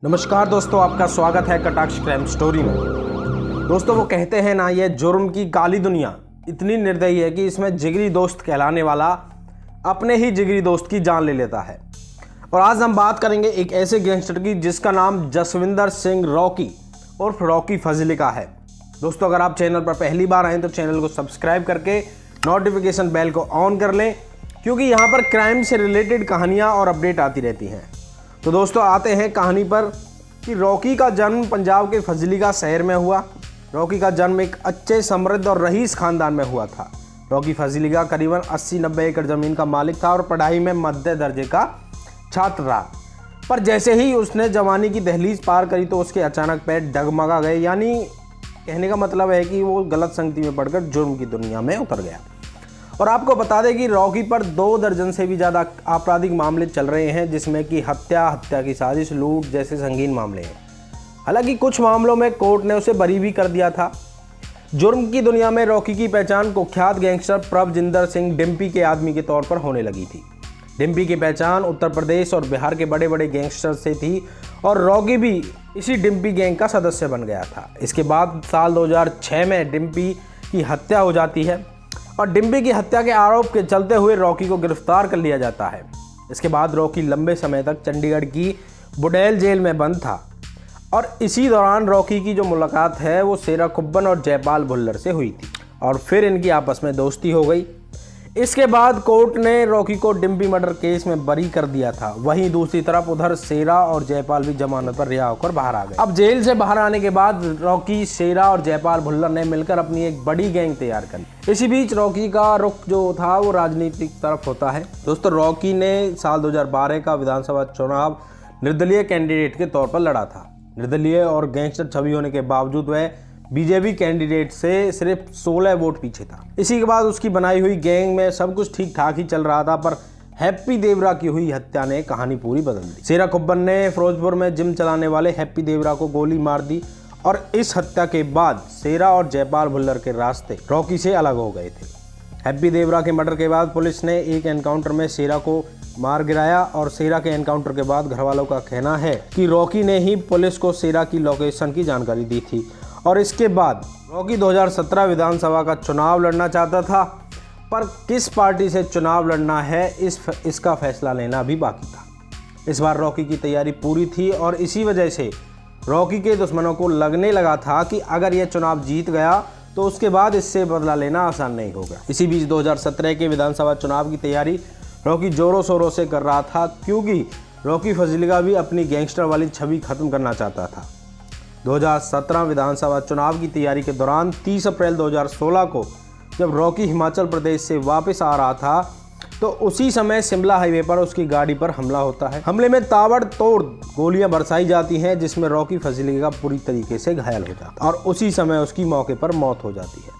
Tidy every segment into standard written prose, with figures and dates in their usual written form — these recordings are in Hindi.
नमस्कार दोस्तों, आपका स्वागत है कटाक्ष क्राइम स्टोरी में। दोस्तों, वो कहते हैं ना, ये जुर्म की काली दुनिया इतनी निर्दयी है कि इसमें जिगरी दोस्त कहलाने वाला अपने ही जिगरी दोस्त की जान ले लेता है। और आज हम बात करेंगे एक ऐसे गैंगस्टर की जिसका नाम जसविंदर सिंह रॉकी उर्फ रॉकी फजलिका है। दोस्तों, अगर आप चैनल पर पहली बार आए तो चैनल को सब्सक्राइब करके नोटिफिकेशन बेल को ऑन कर लें, क्योंकि यहाँ पर क्राइम से रिलेटेड कहानियाँ और अपडेट आती रहती हैं। तो दोस्तों, आते हैं कहानी पर कि रॉकी का जन्म पंजाब के फजलिका शहर में हुआ। रॉकी का जन्म एक अच्छे, समृद्ध और रईस खानदान में हुआ था। रॉकी फजलिका करीबन 80-90 एकड़ ज़मीन का मालिक था और पढ़ाई में मध्य दर्जे का छात्र रहा। पर जैसे ही उसने जवानी की दहलीज पार करी तो उसके अचानक पैर डगमगा गए। यानी कहने का मतलब है कि वो गलत संगति में पड़कर जुर्म की दुनिया में उतर गया। और आपको बता दें कि रॉकी पर 2 दर्जन से भी ज़्यादा आपराधिक मामले चल रहे हैं, जिसमें कि हत्या की साजिश, लूट जैसे संगीन मामले हैं। हालांकि कुछ मामलों में कोर्ट ने उसे बरी भी कर दिया था। जुर्म की दुनिया में रॉकी की पहचान कुख्यात गैंगस्टर प्रभजिंदर सिंह डिम्पी के आदमी के तौर पर होने लगी थी। डिम्पी की पहचान उत्तर प्रदेश और बिहार के बड़े बड़े गैंगस्टर से थी और रॉकी भी इसी डिम्पी गैंग का सदस्य बन गया था। इसके बाद साल 2006 में डिम्पी की हत्या हो जाती है और डिम्पी की हत्या के आरोप के चलते हुए रॉकी को गिरफ्तार कर लिया जाता है। इसके बाद रॉकी लंबे समय तक चंडीगढ़ की बुडेल जेल में बंद था और इसी दौरान रॉकी की जो मुलाकात है वो शेरा कुब्बन और जयपाल भुल्लर से हुई थी और फिर इनकी आपस में दोस्ती हो गई। इसके बाद कोर्ट ने रॉकी को डिम्पी मर्डर केस में बरी कर दिया था। वहीं दूसरी तरफ उधर शेरा और जयपाल भी जमानत पर रिहा होकर बाहर आ गए। अब जेल से बाहर आने के बाद रॉकी, शेरा और जयपाल भुल्लर ने मिलकर अपनी एक बड़ी गैंग तैयार करी। इसी बीच रॉकी का रुख जो था वो राजनीतिक तरफ होता है। दोस्तों, रॉकी ने साल 2012 का विधानसभा चुनाव निर्दलीय कैंडिडेट के तौर पर लड़ा था। निर्दलीय और गैंगस्टर छवि होने के बावजूद वह बीजेपी कैंडिडेट से सिर्फ 16 वोट पीछे था। इसी के बाद उसकी बनाई हुई गैंग में सब कुछ ठीक ठाक ही चल रहा था, पर हैप्पी देवरा की हुई हत्या ने कहानी पूरी बदल दी। शेरा कुब्बन ने फिरोजपुर में जिम चलाने वाले हैप्पी देवरा को गोली मार दी और इस हत्या के बाद शेरा और जयपाल भुल्लर के रास्ते रॉकी से अलग हो गए थे। हैप्पी देवरा के मर्डर के बाद पुलिस ने एक एनकाउंटर में शेरा को मार गिराया और शेरा के एनकाउंटर के बाद घरवालों का कहना है कि रॉकी ने ही पुलिस को शेरा की लोकेशन की जानकारी दी थी। और इसके बाद रॉकी 2017 विधानसभा का चुनाव लड़ना चाहता था, पर किस पार्टी से चुनाव लड़ना है इसका फैसला लेना भी बाकी था। इस बार रॉकी की तैयारी पूरी थी और इसी वजह से रॉकी के दुश्मनों को लगने लगा था कि अगर यह चुनाव जीत गया तो उसके बाद इससे बदला लेना आसान नहीं होगा। इसी बीच 2017 के विधानसभा चुनाव की तैयारी रॉकी जोरों शोरों से कर रहा था, क्योंकि रॉकी फजलिका भी अपनी गैंगस्टर वाली छवि खत्म करना चाहता था। 2017 विधानसभा चुनाव की तैयारी के दौरान 30 अप्रैल 2016 को जब रॉकी हिमाचल प्रदेश से वापस आ रहा था तो उसी समय शिमला हाईवे पर उसकी गाड़ी पर हमला होता है। हमले में ताबड़तोड़ गोलियां बरसाई जाती हैं, जिसमें रॉकी फजलिका पूरी तरीके से घायल हो जाता है और उसी समय उसकी मौके पर मौत हो जाती है।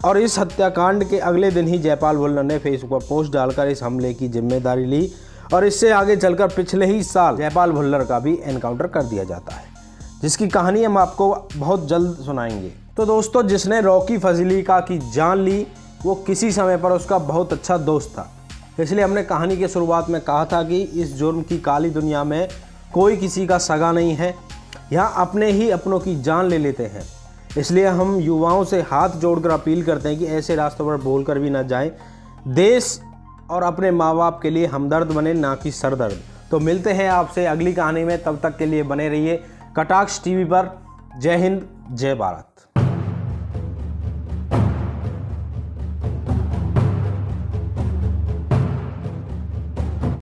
और इस हत्याकांड के अगले दिन ही जयपाल भुल्लर ने फेसबुक पर पोस्ट डालकर इस हमले की जिम्मेदारी ली और इससे आगे चलकर पिछले ही साल जयपाल भुल्लर का भी एनकाउंटर कर दिया जाता है, जिसकी कहानी हम आपको बहुत जल्द सुनाएंगे। तो दोस्तों, जिसने रॉकी फजलिका की जान ली वो किसी समय पर उसका बहुत अच्छा दोस्त था। इसलिए हमने कहानी के शुरुआत में कहा था कि इस जुर्म की काली दुनिया में कोई किसी का सगा नहीं है। यहाँ अपने ही अपनों की जान ले लेते हैं। इसलिए हम युवाओं से हाथ जोड़कर अपील करते हैं कि ऐसे रास्तों पर बोलकर भी ना जाएं। देश और अपने माँ बाप के लिए हमदर्द बने, ना कि सरदर्द। तो मिलते हैं आपसे अगली कहानी में, तब तक के लिए बने रहिए कटाक्ष टीवी पर। जय हिंद, जय भारत।